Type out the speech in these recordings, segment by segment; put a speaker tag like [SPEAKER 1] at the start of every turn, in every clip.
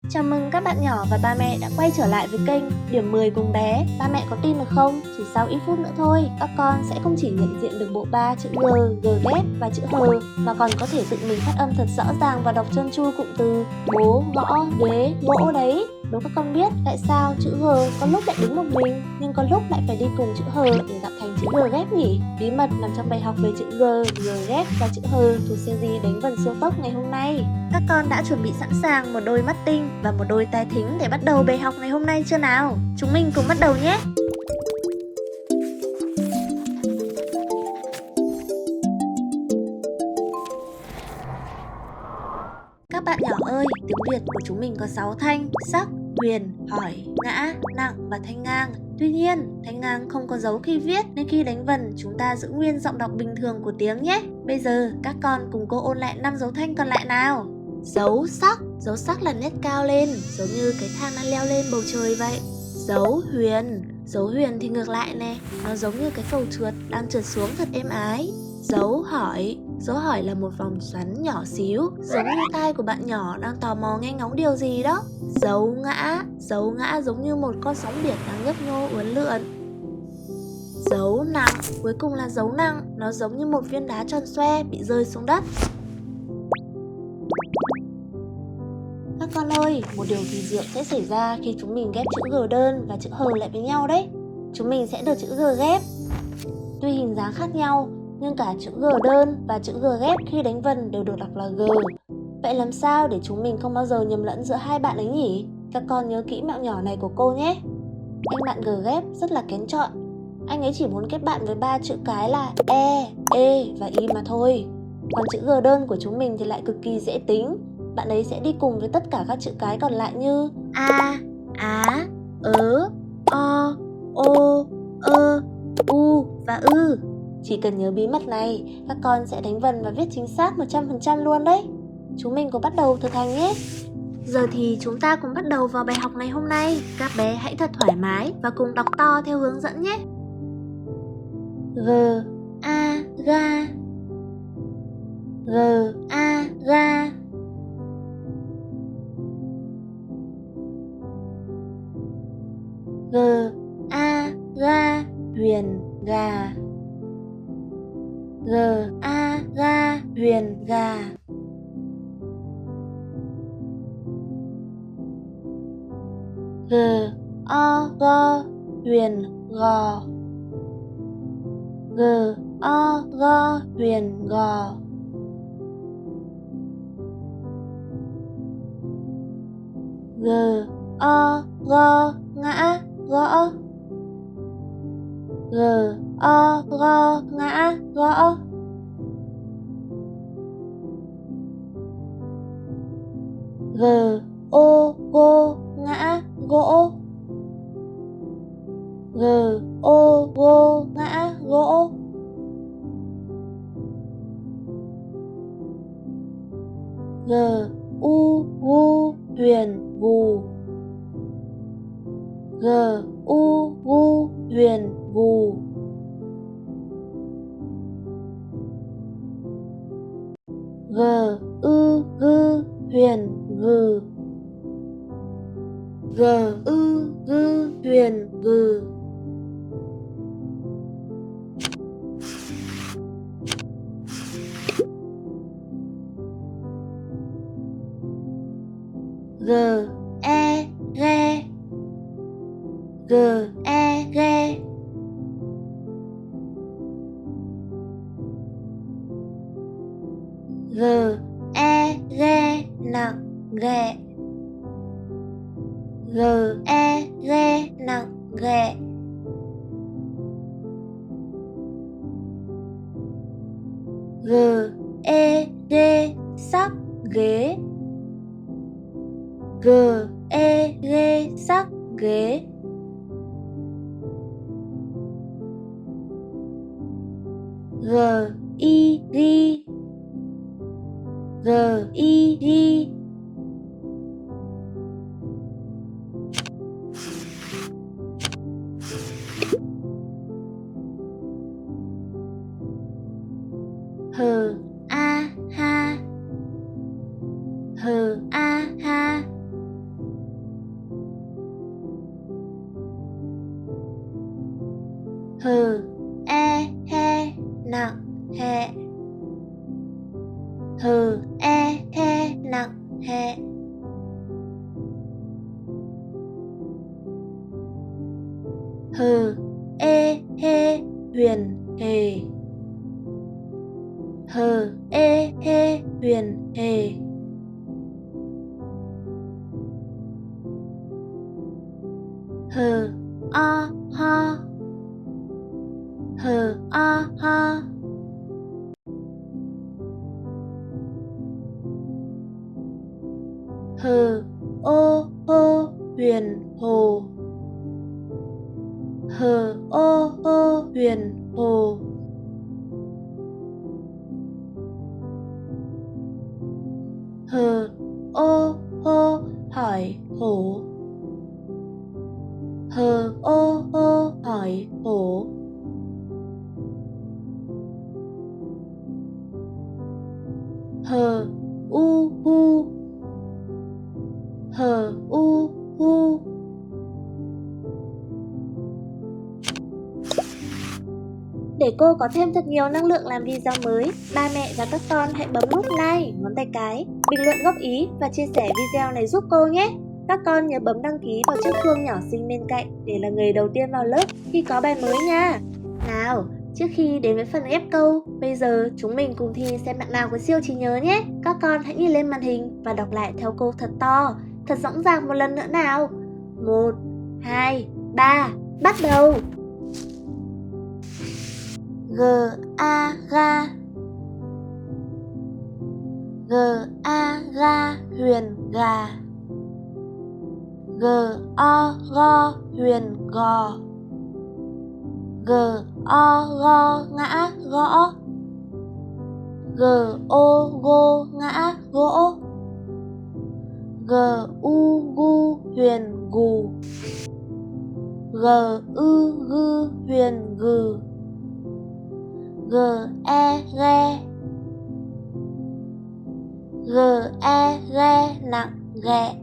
[SPEAKER 1] Chào mừng các bạn nhỏ và ba mẹ đã quay trở lại với kênh Điểm 10 cùng bé. Ba mẹ có tin được không? Chỉ sau ít phút nữa thôi, các con sẽ không chỉ nhận diện được bộ ba chữ G, G ghép và chữ H, mà còn có thể tự mình phát âm thật rõ ràng và đọc trơn tru cụm từ bố, gõ, ghế, gỗ đấy. Đố các con biết tại sao chữ G có lúc lại đứng một mình, nhưng có lúc lại phải đi cùng chữ H để tạo thành chữ G ghép nhỉ? Bí mật nằm trong bài học về chữ G, G ghép và chữ H thuộc series đánh vần siêu tốc ngày hôm nay. Các con đã chuẩn bị sẵn sàng một đôi mắt tinh và một đôi tai thính để bắt đầu bài học ngày hôm nay chưa nào? Chúng mình cùng bắt đầu nhé! Các bạn nhỏ ơi, tiếng Việt của chúng mình có 6 thanh: sắc, huyền, hỏi, ngã, nặng và thanh ngang. Tuy nhiên, thanh ngang không có dấu khi viết nên khi đánh vần chúng ta giữ nguyên giọng đọc bình thường của tiếng nhé. Bây giờ các con cùng cô ôn lại 5 dấu thanh còn lại nào. Dấu sắc là nét cao lên, giống như cái thang đang leo lên bầu trời vậy. Dấu huyền thì ngược lại nè, nó giống như cái cầu trượt đang trượt xuống thật êm ái. Dấu hỏi là một vòng xoắn nhỏ xíu, giống như tai của bạn nhỏ đang tò mò nghe ngóng điều gì đó. Dấu ngã giống như một con sóng biển đang nhấp nhô uốn lượn. Dấu nặng, cuối cùng là dấu nặng, nó giống như một viên đá tròn xoe bị rơi xuống đất. Các con ơi, một điều kỳ diệu sẽ xảy ra khi chúng mình ghép chữ G đơn và chữ H lại với nhau đấy. Chúng mình sẽ được chữ G ghép. Tuy hình dáng khác nhau, nhưng cả chữ G đơn và chữ G ghép khi đánh vần đều được đọc là G. Vậy làm sao để chúng mình không bao giờ nhầm lẫn giữa hai bạn ấy nhỉ? Các con nhớ kỹ mẹo nhỏ này của cô nhé. Anh bạn G ghép rất là kén chọn. Anh ấy chỉ muốn kết bạn với 3 chữ cái là E và I mà thôi. Còn chữ G đơn của chúng mình thì lại cực kỳ dễ tính. Bạn ấy sẽ đi cùng với tất cả các chữ cái còn lại như A, Á, ớ, O, Ô, Ơ, U và Ư. Chỉ cần nhớ bí mật này, các con sẽ đánh vần và viết chính xác 100% luôn đấy. Chúng mình cùng bắt đầu thực hành nhé. Giờ thì chúng ta cùng bắt đầu vào bài học ngày hôm nay. Các bé hãy thật thoải mái và cùng đọc to theo hướng dẫn nhé. G, A, ga. G, A, ga. G, A, ga, huyền, gà. G, A, ga, huyền, gà. G, O, go, huyền, gò. G, O, go, huyền, gò. G, O, go, ngã, gõ. G, O, go, ngã, gõ. G, O, go, ngã, gỗ. G, O, go, ngã, gỗ. G, U, gu, huyền, gù. G, U, gu, huyền, gù. G, ư, gư, huyền, gừ. G, ư, gư, huyền, gừ. G, e, ghe. G, e, ghe. G, e, ghe, nặng, ghẹ. G, e, ghe, nặng, ghẹ. G, e, ghê, sắc, ghế. G, e, ghê, sắc, ghế. G, i, ghi. G, i, ghi. H, a, ha. H, a, ha. hừ, e, he, nặng, hẹ. Hừ, e, he, nặng, hẹ. Hừ, ê, hê, huyền, hề. Hừ, ê, hê, huyền, hề. Hừ, o, ho. Hừ, o, ho. Hừ, ô, hô, huyền, hồ. Hừ, ô, hô, huyền, hồ. Hừ, ô, hô, hỏi, hổ. Hừ, ô, hô, hỏi, hổ. Hừ, u, hu. Hừ, u, hu. Để cô có thêm thật nhiều năng lượng làm video mới, ba mẹ và các con hãy bấm nút like, ngón tay cái, bình luận góp ý và chia sẻ video này giúp cô nhé. Các con nhớ bấm đăng ký vào chiếc chuông nhỏ xinh bên cạnh để là người đầu tiên vào lớp khi có bài mới nha. Nào, trước khi đến với phần ghép câu, bây giờ chúng mình cùng thi xem bạn nào có siêu trí nhớ nhé. Các con hãy nhìn lên màn hình và đọc lại theo cô thật to, thật rõ ràng một lần nữa nào. 1, 2, 3, bắt đầu! G, A, ga. G, A, ga, huyền, gà. G, O, go, huyền, gò. G, O, go, ngã, gõ. G, O, gô, ngã, gỗ. G, U, gu, huyền, gù. G, ư, gư, huyền, gừ. G, e, ghe. G, e, ghe, nặng, ghẹ.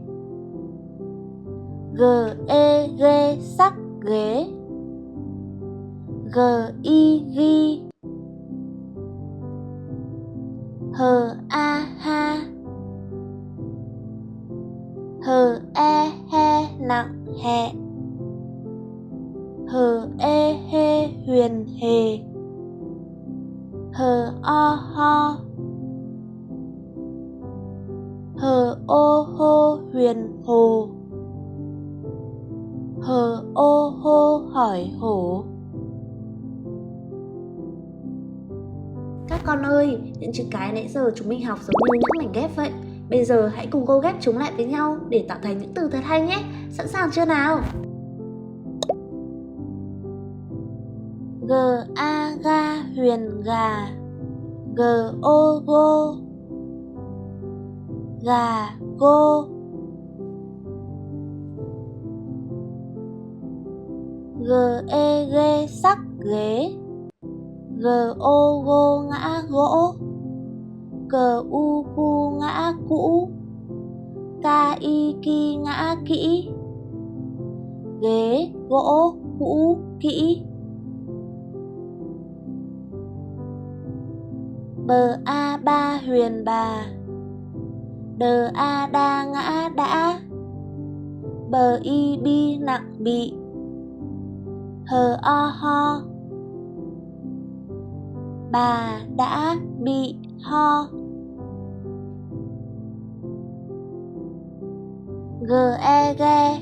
[SPEAKER 1] G, e, ghê, sắc, ghế. G, i, ghi. H, a, ha. H, e, he, nặng, hẹ. H, e, hê, huyền, hề. H, o, ho. H, ô, hô, huyền, hồ. H, ô, hô, hỏi, hổ. Các con ơi, những chữ cái nãy giờ chúng mình học giống như những mảnh ghép vậy. Bây giờ hãy cùng cô ghép chúng lại với nhau để tạo thành những từ thật hay nhé. Sẵn sàng chưa nào? G, a, ga, huyền, gà. G, ô, gô. Gà, gô. G, e, ghê, sắc, ghế. G, ô, gô, ngã, gỗ. G, u, cu, ngã, cũ. K, i, ki, ngã, kỹ. Ghế, gỗ, cũ, kỹ. Bờ, a, ba, huyền, bà. Đờ, a, đa, ngã, đã. Bờ, y, bi, nặng, bị. Hờ, o, ho. Bà đã bị ho. G, e, ghe.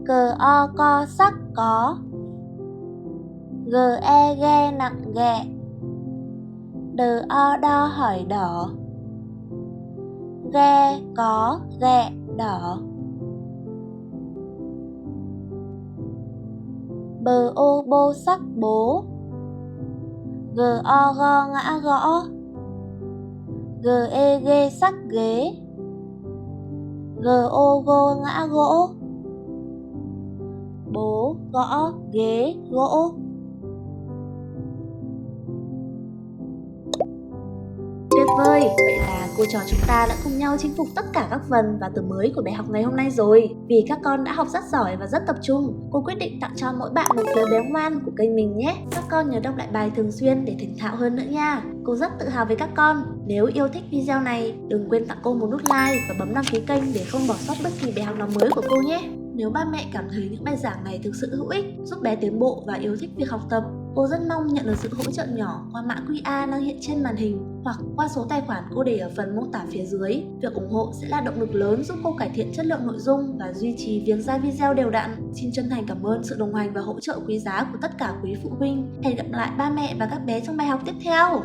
[SPEAKER 1] G, o, co, sắc, có. G, e, ghe, nặng, ghẹ. Đờ, o, đo, hỏi, đỏ. Ghe, có, ghẹ, đỏ. Bờ, ô, bô, sắc, bố. G, o, go, ngã, gõ. G, e, ghê, sắc, ghế. G, ô, gô, ngã, gỗ. Bố, gõ, ghế, gỗ. Tuyệt vời, vậy là cô trò chúng ta đã cùng nhau chinh phục tất cả các phần và từ mới của bài học ngày hôm nay rồi. Vì các con đã học rất giỏi và rất tập trung, cô quyết định tặng cho mỗi bạn một phiếu bé ngoan của kênh mình nhé. Các con nhớ đọc lại bài thường xuyên để thành thạo hơn nữa nha. Cô rất tự hào với các con. Nếu yêu thích video này, đừng quên tặng cô một nút like và bấm đăng ký kênh để không bỏ sót bất kỳ bài học nào mới của cô nhé. Nếu ba mẹ cảm thấy những bài giảng này thực sự hữu ích, giúp bé tiến bộ và yêu thích việc học tập, cô rất mong nhận được sự hỗ trợ nhỏ qua mã QR đang hiện trên màn hình hoặc qua số tài khoản cô để ở phần mô tả phía dưới. Việc ủng hộ sẽ là động lực lớn giúp cô cải thiện chất lượng nội dung và duy trì việc ra video đều đặn. Xin chân thành cảm ơn sự đồng hành và hỗ trợ quý giá của tất cả quý phụ huynh. Hẹn gặp lại ba mẹ và các bé trong bài học tiếp theo.